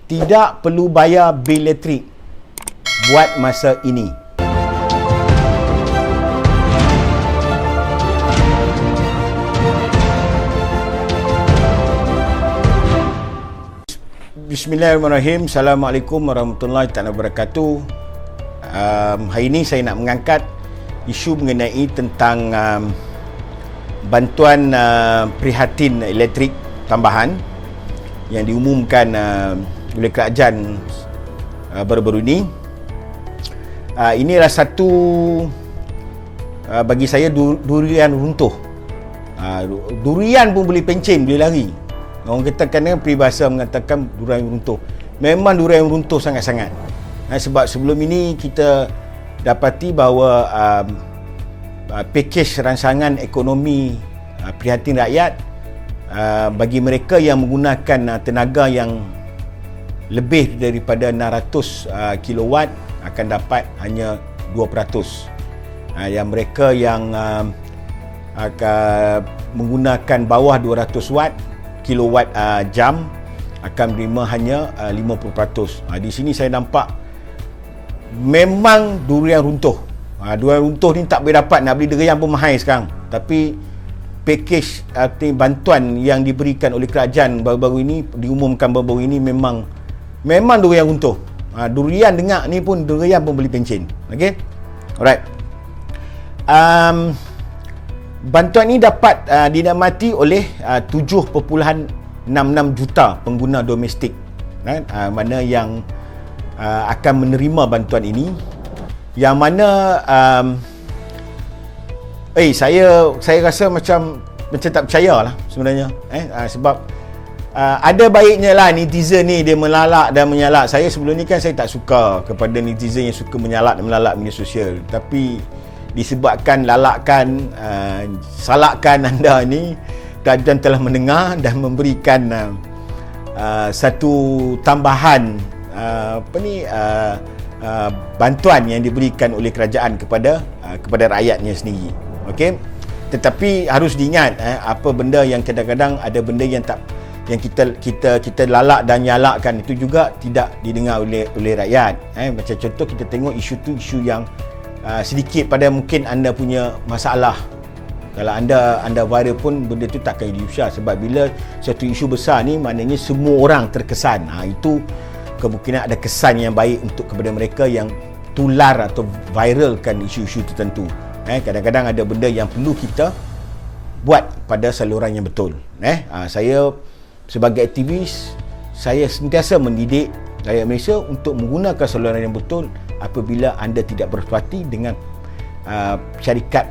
Tidak perlu bayar bil elektrik buat masa ini. Bismillahirrahmanirrahim. Assalamualaikum warahmatullahi wabarakatuh. Hari ini saya nak mengangkat isu mengenai tentang bantuan prihatin elektrik tambahan yang diumumkan oleh kerajaan baru-baru ini. Ini adalah satu bagi saya durian runtuh. Durian pun boleh pencen, boleh lari. Orang katakan, peribahasa mengatakan durian runtuh. Memang durian runtuh sangat-sangat. Sebab sebelum ini kita dapati bahawa pakej rancangan ekonomi prihatin rakyat bagi mereka yang menggunakan tenaga yang lebih daripada 600 kilowatt akan dapat hanya 2%. Yang mereka yang akan menggunakan bawah 200 watt kilowatt jam akan menerima hanya 50%. Di sini saya nampak memang durian runtuh. Durian runtuh ni tak boleh dapat, nak beli durian pun mahal sekarang. Tapi pakej bantuan yang diberikan oleh kerajaan baru-baru ini, diumumkan baru-baru ini, memang durian runtuh. Durian dengar ni pun, durian pun boleh pencen. Okey? Alright. Bantuan ini dapat dinikmati oleh 7.66 juta pengguna domestik, mana yang akan menerima bantuan ini. Yang mana saya rasa macam tak percaya lah sebenarnya, sebab ada baiknya lah netizen ni dia melalak dan menyalak. Saya sebelum ni kan saya tak suka kepada netizen yang suka menyalak dan melalak media sosial, tapi disebabkan lalakan, salahkan anda ni, kerajaan telah mendengar dan memberikan satu tambahan bantuan yang diberikan oleh kerajaan kepada rakyatnya sendiri. Okey, tetapi harus diingat, apa benda yang kadang-kadang ada benda yang kita lalak dan nyalakkan, itu juga tidak didengar oleh rakyat. Macam contoh, kita tengok isu yang sedikit pada mungkin anda punya masalah. Kalau anda viral pun, benda tu takkan diusah. Sebab bila satu isu besar ni, maknanya semua orang terkesan. Itu kemungkinan ada kesan yang baik untuk kepada mereka yang tular atau viralkan isu-isu tertentu. Kadang-kadang ada benda yang perlu kita buat pada saluran yang betul. Saya sebagai aktivis, saya sentiasa mendidik rakyat Malaysia untuk menggunakan saluran yang betul apabila anda tidak berpuas hati dengan syarikat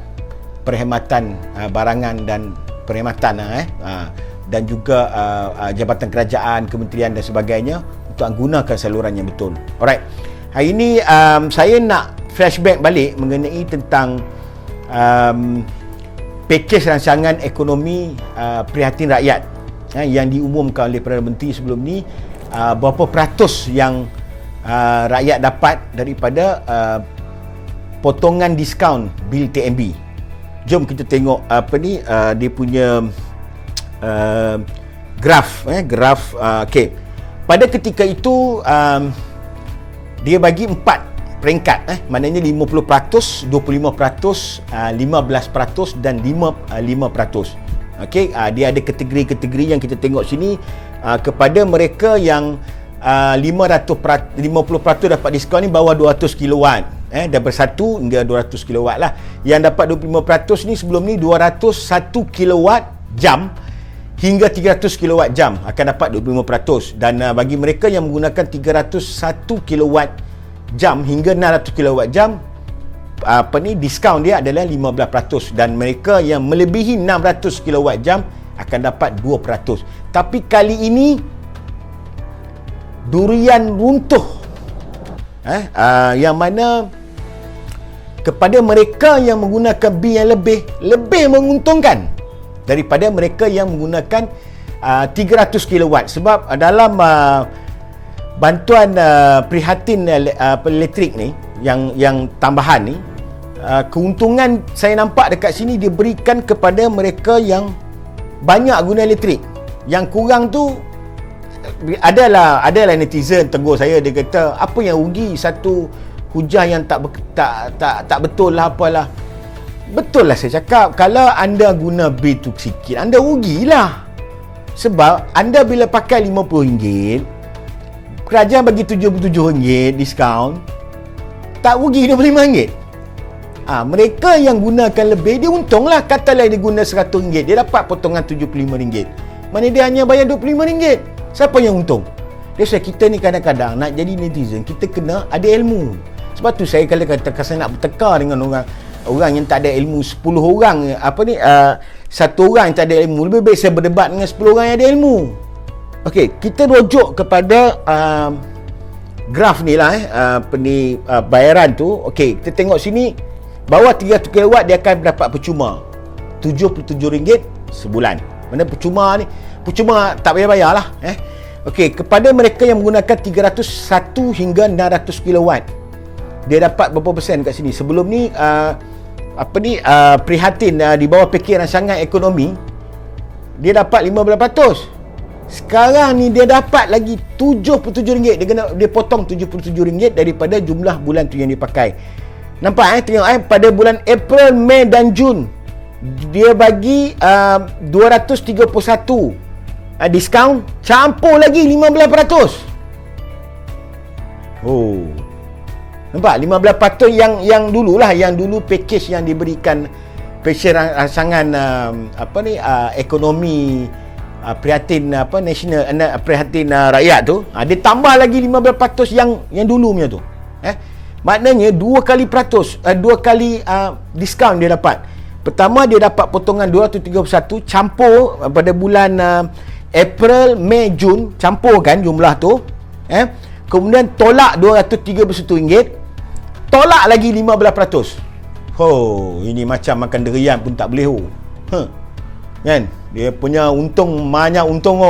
perkhidmatan barangan dan perkhidmatan dan juga jabatan kerajaan, kementerian dan sebagainya, untuk menggunakan saluran yang betul. Alright. Hari ini saya nak flashback balik mengenai tentang pakej rancangan ekonomi prihatin rakyat yang diumumkan oleh Perdana Menteri sebelum ni. Berapa peratus yang rakyat dapat daripada potongan diskaun bil TNB. Jom kita tengok dia punya graf. Okey. Pada ketika itu dia bagi 4 peringkat, maknanya 50%, 25%, 15% dan 5%. Okey, dia ada kategori-kategori yang kita tengok sini. Kepada mereka yang 50% dapat diskaun ni bawah 200 kilowatt, daripada 1 hingga 200 kilowatt lah. Yang dapat 25% ni sebelum ni 201 kilowatt jam hingga 300 kilowatt jam akan dapat 25%. Dan bagi mereka yang menggunakan 301 kilowatt jam hingga 600 kilowatt jam, diskaun dia adalah 15%. Dan mereka yang melebihi 600 kilowatt jam akan dapat 2%. Tapi kali ini durian runtuh, yang mana kepada mereka yang menggunakan bil yang lebih menguntungkan daripada mereka yang menggunakan 300 kilowatt. Sebab dalam bantuan prihatin elektrik ni, yang tambahan ni, keuntungan saya nampak dekat sini diberikan kepada mereka yang banyak guna elektrik. Yang kurang tu adalah netizen tegur saya, dia kata apa yang rugi satu hujah yang tak betul lah apalah. Betul lah saya cakap, kalau anda guna bil tu sikit, anda rugilah. Sebab anda bila pakai RM50, kerajaan bagi RM77 diskaun, tak rugi RM25. Mereka yang gunakan lebih, dia untunglah. Katalah dia guna RM100, dia dapat potongan RM75. Mana dia hanya bayar RM25. Siapa yang untung? Dia sebab kita ni kadang-kadang nak jadi netizen, kita kena ada ilmu. Sebab tu saya kalau kata saya nak bertekar dengan orang yang tak ada ilmu, 10 orang satu orang yang tak ada ilmu, lebih baik saya berdebat dengan 10 orang yang ada ilmu. Okey, kita rujuk kepada graf ni lah bayaran tu. Okey, kita tengok sini, bawah 300 kW dia akan dapat percuma RM77 sebulan. Mana percuma ni? Percuma tak bayar-bayar lah. Okey, kepada mereka yang menggunakan 301 hingga 600 kW, dia dapat berapa persen kat sini? Sebelum ni prihatin di bawah pakej rancangan ekonomi, dia dapat 15%. Sekarang ni dia dapat lagi RM77. Dia potong RM77 daripada jumlah bulan tu yang dipakai. Nampak tengok pada bulan April, Mei dan Jun dia bagi 231 diskaun, campur lagi 15%. Nampak 15% yang dululah, yang dulu pakej yang diberikan pakej rancangan ekonomi prihatin nasional, prihatin rakyat tu, dia tambah lagi 15% yang dulu punya tu. Maknanya 2 kali diskaun dia dapat. Pertama dia dapat potongan 231 campur pada bulan April, Mei, Jun, campurkan jumlah tu. Kemudian tolak RM231, tolak lagi 15%. Ini macam makan durian pun tak boleh. Kan? Dia punya untung banyak untung.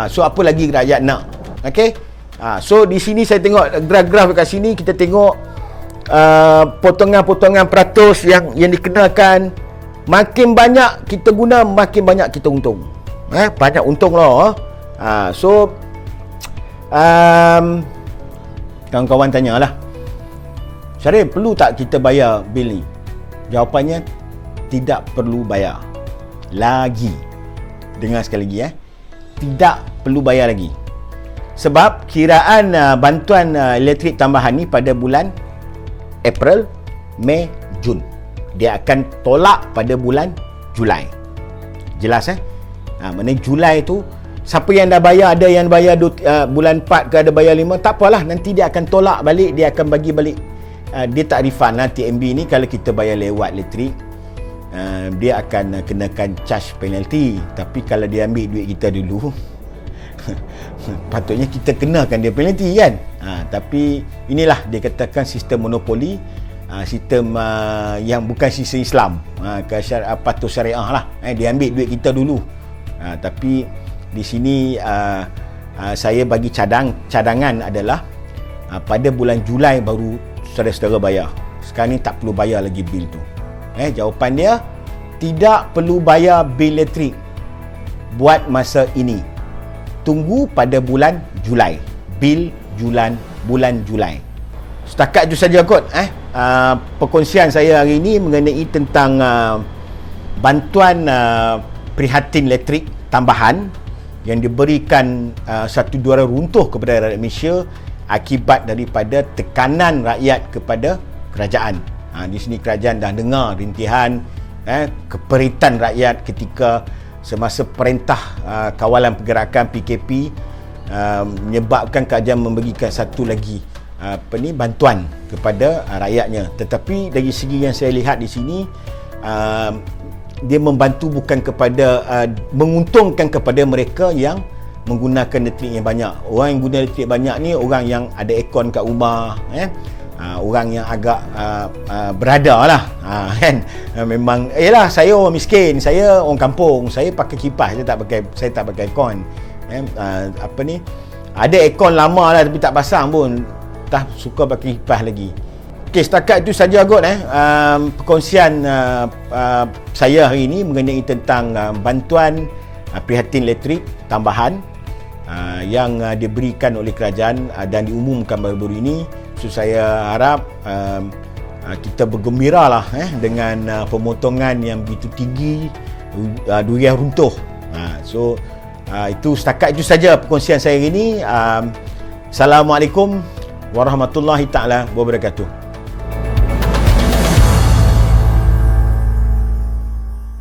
So apa lagi rakyat nak? Okey? So di sini saya tengok graf-graf kat sini, kita tengok potongan-potongan peratus yang dikenakan. Makin banyak kita guna, makin banyak kita untung. Banyak untung lah. So kawan-kawan tanyalah, Syarif, perlu tak kita bayar bil ni? Jawapannya, tidak perlu bayar lagi. Dengar sekali lagi, tidak perlu bayar lagi. Sebab kiraan bantuan elektrik tambahan ni pada bulan April, Mei, Jun, dia akan tolak pada bulan Julai. Jelas maknanya Julai tu, siapa yang dah bayar, ada yang bayar bulan 4 ke ada bayar 5, tak apalah, nanti dia akan tolak balik, dia akan bagi balik. Dia tak refund lah. TMB ni kalau kita bayar lewat elektrik, dia akan kenakan charge penalty. Tapi kalau dia ambil duit kita dulu, patutnya kita kenakan dia penalty kan. Tapi inilah dia katakan sistem monopoli, sistem yang bukan sistem Islam, patuh syariah lah. Dia ambil duit kita dulu. Tapi di sini saya bagi cadangan adalah pada bulan Julai baru saudara-saudara bayar. Sekarang ni tak perlu bayar lagi bil tu. Jawapan dia, tidak perlu bayar bil elektrik buat masa ini. Tunggu pada bulan Julai. Bil bulan Julai. Setakat itu saja kot perkongsian saya hari ini mengenai tentang bantuan prihatin elektrik tambahan yang diberikan satu duara runtuh kepada rakyat Malaysia akibat daripada tekanan rakyat kepada kerajaan. Di sini kerajaan dah dengar rintihan keperitan rakyat ketika semasa perintah kawalan pergerakan PKP menyebabkan kerajaan memberikan satu lagi bantuan kepada rakyatnya. Tetapi dari segi yang saya lihat di sini, dia membantu bukan kepada menguntungkan kepada mereka yang menggunakan elektrik yang banyak. Orang yang guna elektrik banyak ni orang yang ada aircon kat rumah, orang yang agak berada lah, kan. Memang yalah, saya orang miskin, saya orang kampung, saya pakai kipas, saya tak pakai aircon. Ada aircon lama lah tapi tak pasang pun, tak suka pakai kipas lagi. Okey, setakat itu saja kot perkongsian saya hari ini mengenai tentang bantuan prihatin elektrik tambahan yang diberikan oleh kerajaan dan diumumkan baru-baru ini. So saya harap kita bergembiralah dengan pemotongan yang begitu tinggi durian runtuh. So itu setakat itu saja perkongsian saya hari ini. Assalamualaikum warahmatullahi taala wabarakatuh.